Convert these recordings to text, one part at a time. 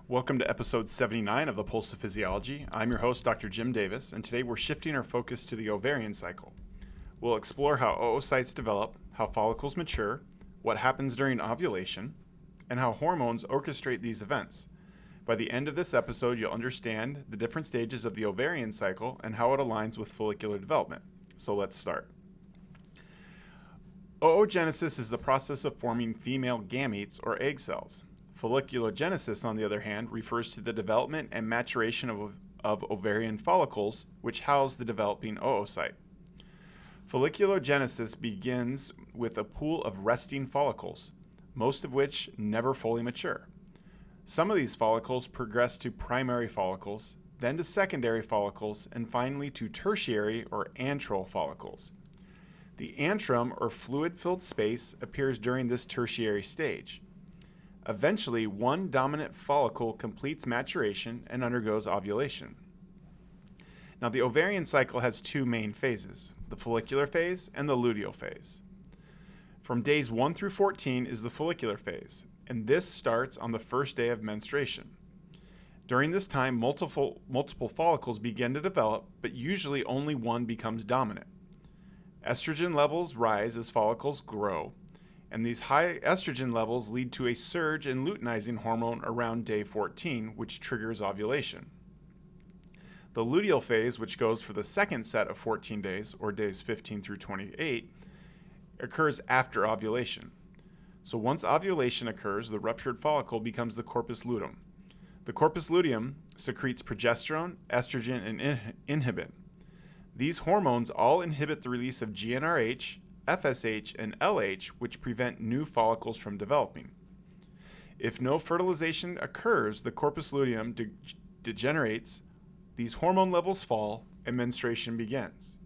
Welcome to episode 79 of the Pulse of Physiology. I'm your host, Dr. Jim Davis, and today we're shifting our focus to the ovarian cycle. We'll explore how oocytes develop, how follicles mature, what happens during ovulation, and how hormones orchestrate these events. By the end of this episode, you'll understand the different stages of the ovarian cycle and how it aligns with follicular development. So let's start. Oogenesis is the process of forming female gametes or egg cells. Folliculogenesis, on the other hand, refers to the development and maturation of ovarian follicles, which house the developing oocyte. Folliculogenesis begins with a pool of resting follicles, most of which never fully mature. Some of these follicles progress to primary follicles, then to secondary follicles, and finally to tertiary or antral follicles. The antrum, or fluid-filled space, appears during this tertiary stage. Eventually, one dominant follicle completes maturation and undergoes ovulation. Now, the ovarian cycle has two main phases, the follicular phase and the luteal phase. From days 1 through 14 is the follicular phase, and this starts on the first day of menstruation. During this time, multiple follicles begin to develop, but usually only one becomes dominant. Estrogen levels rise as follicles grow, and these high estrogen levels lead to a surge in luteinizing hormone around day 14, which triggers ovulation. The luteal phase, which goes for the second set of 14 days, or days 15 through 28, occurs after ovulation. So once ovulation occurs, the ruptured follicle becomes the corpus luteum. The corpus luteum secretes progesterone, estrogen, and inhibin. These hormones all inhibit the release of GnRH, FSH, and LH, which prevent new follicles from developing. If no fertilization occurs, the corpus luteum degenerates, these hormone levels fall, and menstruation begins.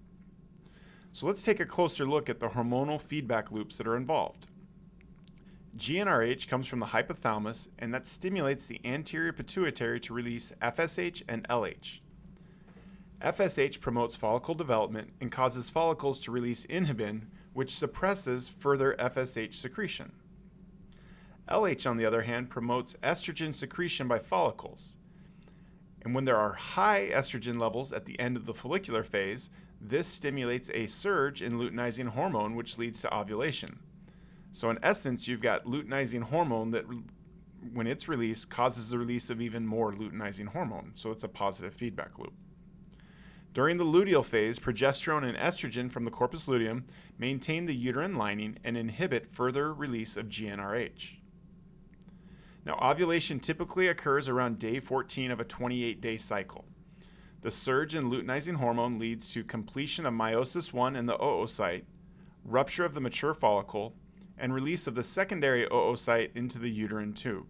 So let's take a closer look at the hormonal feedback loops that are involved. GnRH comes from the hypothalamus, and that stimulates the anterior pituitary to release FSH and LH. FSH promotes follicle development and causes follicles to release inhibin, which suppresses further FSH secretion. LH, on the other hand, promotes estrogen secretion by follicles. And when there are high estrogen levels at the end of the follicular phase, this stimulates a surge in luteinizing hormone, which leads to ovulation. So in essence, you've got luteinizing hormone that, when it's released, causes the release of even more luteinizing hormone. So it's a positive feedback loop. During the luteal phase, progesterone and estrogen from the corpus luteum maintain the uterine lining and inhibit further release of GnRH. Now, ovulation typically occurs around day 14 of a 28-day cycle. The surge in luteinizing hormone leads to completion of meiosis I in the oocyte, rupture of the mature follicle, and release of the secondary oocyte into the uterine tube.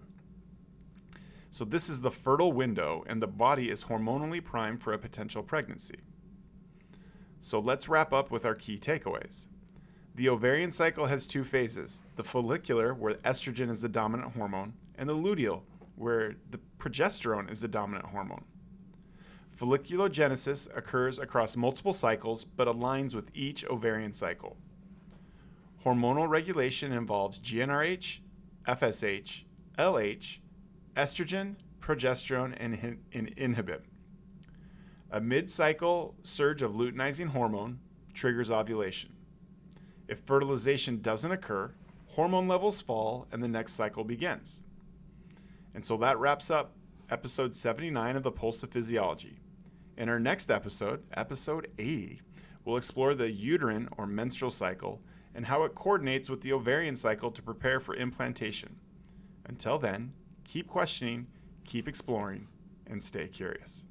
So this is the fertile window, and the body is hormonally primed for a potential pregnancy. So let's wrap up with our key takeaways. The ovarian cycle has two phases, the follicular, where estrogen is the dominant hormone, and the luteal, where the progesterone is the dominant hormone. Folliculogenesis occurs across multiple cycles, but aligns with each ovarian cycle. Hormonal regulation involves GnRH, FSH, LH, estrogen, progesterone, and inhibin. A mid-cycle surge of luteinizing hormone triggers ovulation. If fertilization doesn't occur, hormone levels fall and the next cycle begins. And so that wraps up episode 79 of the Pulse of Physiology. In our next episode, episode 80, we'll explore the uterine or menstrual cycle and how it coordinates with the ovarian cycle to prepare for implantation. Until then, keep questioning, keep exploring, and stay curious.